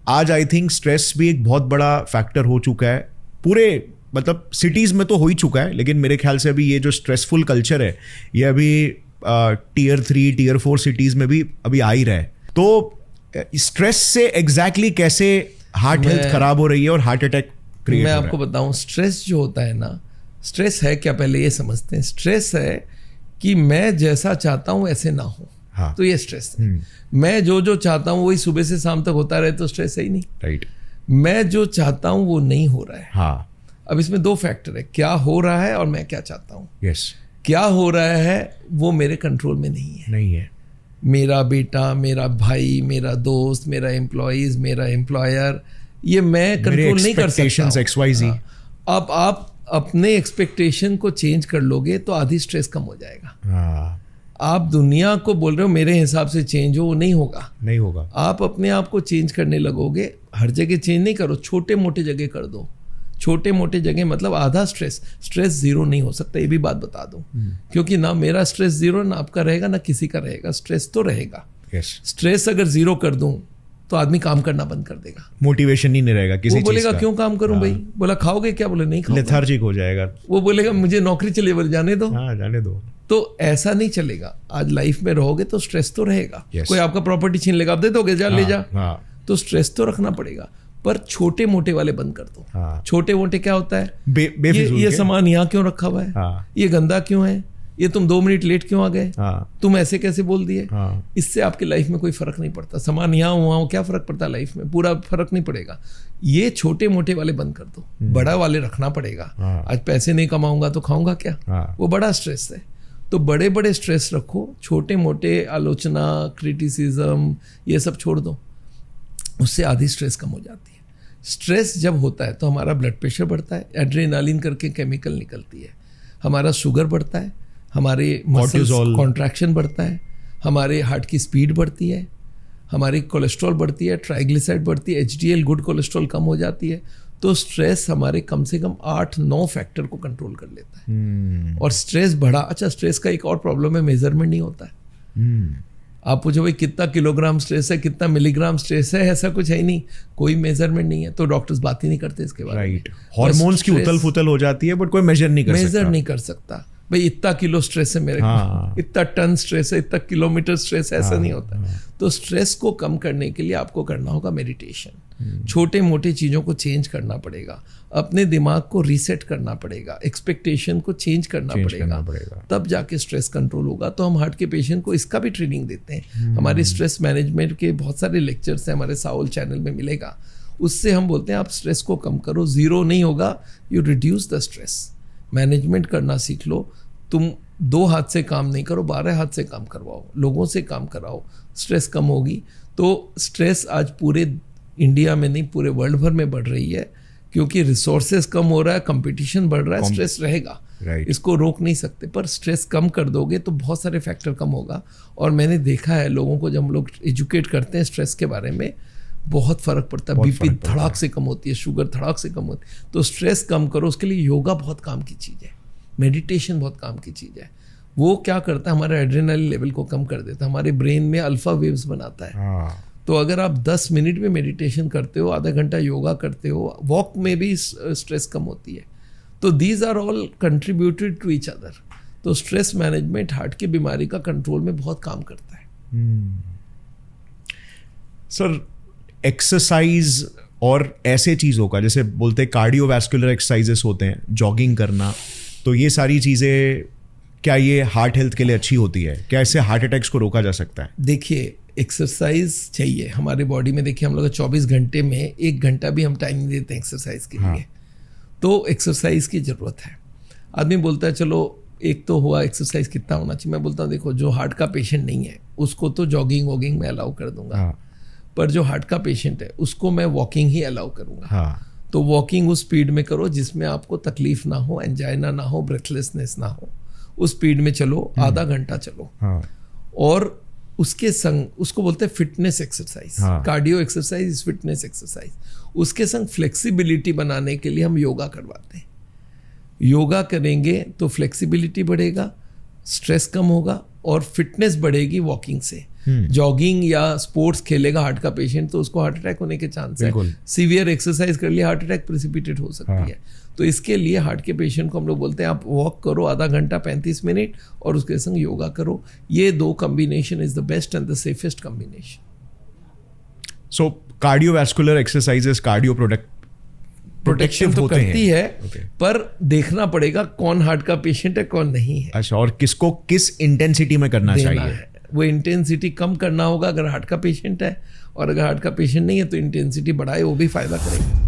आज I think stress भी एक बहुत बड़ा फैक्टर हो चुका है पूरे, मतलब सिटीज़ में तो हो ही चुका है, लेकिन मेरे ख्याल से अभी ये जो स्ट्रेसफुल कल्चर है ये अभी Tier 3 Tier 4 सिटीज़ में भी अभी आ ही रहा है। तो स्ट्रेस से एग्जैक्टली कैसे हार्ट हेल्थ खराब हो रही है और हार्ट अटैक क्रिएट हो रहा है? मैं आपको बताऊं, स्ट्रेस जो होता है ना, स्ट्रेस है क्या पहले ये समझते हैं। स्ट्रेस है कि मैं जैसा चाहता हूं ऐसे ना हो। हाँ। तो ये स्ट्रेस है। मैं जो चाहता हूं वही सुबह से शाम तक होता रहे तो स्ट्रेस है ही नहीं। राइट। मैं जो चाहता हूं वो नहीं हो रहा है। हाँ। अब इसमें दो फैक्टर है, क्या हो रहा है और मैं क्या चाहता हूं। यस। क्या हो रहा है वो मेरे कंट्रोल में नहीं है। मेरा बेटा, मेरा भाई, मेरा दोस्त, मेरा एम्प्लॉइज, मेरा एम्प्लॉयर, ये मैं कंट्रोल नहीं कर सकता। XYZ। अब आप अपने एक्सपेक्टेशन को चेंज कर लोगे तो आधी स्ट्रेस कम हो जाएगा। आप दुनिया को बोल रहे हो मेरे हिसाब से चेंज हो, वो नहीं होगा। आप अपने आप को चेंज करने लगोगे। हर जगह चेंज नहीं करो, छोटे मोटे जगह कर दो। छोटे मोटे जगह मतलब आधा स्ट्रेस जीरो नहीं हो सकता, ये भी बात बता दूं। क्योंकि ना मेरा स्ट्रेस जीरो ना आपका रहेगा ना किसी का रहेगा, स्ट्रेस तो रहेगा। स्ट्रेस अगर जीरो कर दूं तो आदमी काम करना बंद कर देगा, मोटिवेशन ही नहीं रहेगा किसी चीज का। वो बोलेगा क्यों काम करूं भाई, बोला खाओगे क्या, बोले नहीं खाओगे, लेथार्जिक हो जाएगा। वो बोलेगा मुझे नौकरी चलिए, बोले जाने दो। जाने दो। तो ऐसा नहीं चलेगा। आज लाइफ में रहोगे तो स्ट्रेस तो रहेगा। कोई आपका प्रॉपर्टी छीन लेगा, आप दे दोगे, जा ले जा। तो स्ट्रेस तो रखना पड़ेगा, पर छोटे मोटे वाले बंद कर दो। छोटे मोटे क्या होता है, ये सामान यहाँ क्यों रखा हुआ है, ये गंदा क्यों है, ये तुम 2 मिनट लेट क्यों आ गए, तुम ऐसे कैसे बोल दिए। इससे आपकी लाइफ में कोई फर्क नहीं पड़ता। सामान यहाँ वहाँ क्या फर्क पड़ता है लाइफ में, पूरा फर्क नहीं पड़ेगा। ये छोटे मोटे वाले बंद कर दो, बड़ा वाले रखना पड़ेगा। आज पैसे नहीं कमाऊंगा तो खाऊंगा क्या, वो बड़ा स्ट्रेस है। तो बड़े बड़े स्ट्रेस रखो, छोटे मोटे आलोचना, क्रिटिसिज्म, ये सब छोड़ दो, उससे आधी स्ट्रेस कम हो जाती है। स्ट्रेस जब होता है तो हमारा ब्लड प्रेशर बढ़ता है, एड्रेनालिन करके केमिकल निकलती है, हमारा शुगर बढ़ता है, हमारे मसल्स कॉन्ट्रैक्शन बढ़ता है, हमारे हार्ट की स्पीड बढ़ती है, हमारी कोलेस्ट्रॉल बढ़ती है, ट्राइग्लिसराइड बढ़ती है, HDL गुड कोलेस्ट्रॉल कम हो जाती है। तो स्ट्रेस हमारे कम से कम 8-9 फैक्टर को कंट्रोल कर लेता है। और स्ट्रेस बढ़ा, अच्छा स्ट्रेस का एक और प्रॉब्लम है, मेजरमेंट नहीं होता है। आप पूछो भाई कितना किलोग्राम स्ट्रेस है, कितना मिलीग्राम स्ट्रेस है, ऐसा कुछ है ही नहीं, कोई मेजरमेंट नहीं है। तो डॉक्टर्स बात ही नहीं करते इसके बारे में। राइट। हार्मोन्स की उथल फुथल हो जाती है, बट कोई मेजर नहीं कर सकता। भाई इतना किलो स्ट्रेस है मेरे को, इतना टन स्ट्रेस है, इतना किलोमीटर स्ट्रेस है, ऐसा नहीं होता। तो स्ट्रेस को कम करने के लिए आपको करना होगा मेडिटेशन। छोटे मोटे चीज़ों को चेंज करना पड़ेगा, अपने दिमाग को रीसेट करना पड़ेगा, एक्सपेक्टेशन को चेंज करना पड़ेगा, तब जाके स्ट्रेस कंट्रोल होगा। तो हम हार्ट के पेशेंट को इसका भी ट्रेनिंग देते हैं। हमारे स्ट्रेस मैनेजमेंट के बहुत सारे लेक्चर्स हैं, हमारे साउल चैनल में मिलेगा। उससे हम बोलते हैं आप स्ट्रेस को कम करो, जीरो नहीं होगा, you reduce the stress. Management करना सीख लो। तुम 2 हाथ से काम नहीं करो, 12 हाथ से काम करवाओ, लोगों से काम कराओ, स्ट्रेस कम होगी। तो स्ट्रेस आज पूरे इंडिया में नहीं पूरे वर्ल्ड भर में बढ़ रही है, क्योंकि रिसोर्सेज कम हो रहा है, कंपटीशन बढ़ रहा है, स्ट्रेस रहेगा। इसको रोक नहीं सकते, पर स्ट्रेस कम कर दोगे तो बहुत सारे फैक्टर कम होगा। और मैंने देखा है लोगों को, जब हम लोग एजुकेट करते हैं स्ट्रेस के बारे में, बहुत फर्क पड़ता है। बीपी धड़ाक से कम होती है, शुगर धड़ाक से कम होती है। तो स्ट्रेस कम करो, उसके लिए योगा बहुत काम की चीज़ है, मेडिटेशन बहुत काम की चीज़ है। वो क्या करता है, हमारे एड्रेनालिन लेवल को कम कर देता है, हमारे ब्रेन में अल्फा वेव्स बनाता है। तो अगर आप 10 मिनट में मेडिटेशन करते हो, आधा घंटा योगा करते हो, वॉक में भी स्ट्रेस कम होती है। तो these are all contributed to each other. तो स्ट्रेस मैनेजमेंट हार्ट की बीमारी का कंट्रोल में बहुत काम करता है। सर एक्सरसाइज और ऐसे चीज़ों का, जैसे बोलते हैं कार्डियोवैस्कुलर एक्सरसाइजेस होते हैं, जॉगिंग करना, तो ये सारी चीज़ें क्या ये हार्ट हेल्थ के लिए अच्छी होती है? क्या इससे हार्ट अटैक्स को रोका जा सकता है? देखिए, एक्सरसाइज चाहिए हमारे बॉडी में। देखिए, हम लोग 24 घंटे में 1 घंटा भी हम टाइम नहीं देते हैं एक्सरसाइज के लिए। तो एक्सरसाइज की ज़रूरत है। आदमी बोलता है चलो एक तो हुआ, एक्सरसाइज कितना होना चाहिए। मैं बोलता हूँ देखो, जो हार्ट का पेशेंट नहीं है उसको तो जॉगिंग वॉगिंग में अलाउ कर दूंगा, पर जो हार्ट का पेशेंट है उसको मैं वॉकिंग ही अलाउ करूँगा। तो वॉकिंग उस स्पीड में करो जिसमें आपको तकलीफ ना हो, एंजाइना ना हो, ब्रेथलेसनेस ना हो। उस स्पीड में चलो, आधा घंटा चलो। और उसके संग उसको बोलते हैं fitness exercise. Cardio exercise is fitness exercise. उसके संग फ्लेक्सिबिलिटी बनाने के लिए हम योगा करवाते हैं। योगा करेंगे तो फ्लेक्सिबिलिटी बढ़ेगा, स्ट्रेस कम होगा और फिटनेस बढ़ेगी वॉकिंग से। जॉगिंग या स्पोर्ट्स खेलेगा हार्ट का पेशेंट तो उसको हार्ट अटैक होने के चांस है। सीवियर एक्सरसाइज कर लिया हार्ट अटैक प्रेसिपिटेट हो सकती है। तो इसके लिए हार्ट के पेशेंट को हम लोग बोलते हैं आप वॉक करो आधा घंटा 35 मिनट और उसके संग योगा करो। ये दो combination is the best and the safest combination. So cardiovascular exercises cardio protection तो करती है पर देखना पड़ेगा कौन हार्ट का पेशेंट है कौन नहीं है। अच्छा, और किसको किस इंटेंसिटी में करना चाहिए वो इंटेंसिटी कम करना होगा अगर हार्ट का पेशेंट है, और अगर हार्ट का पेशेंट नहीं है तो इंटेंसिटी बढ़ाए वो भी फायदा करेगा।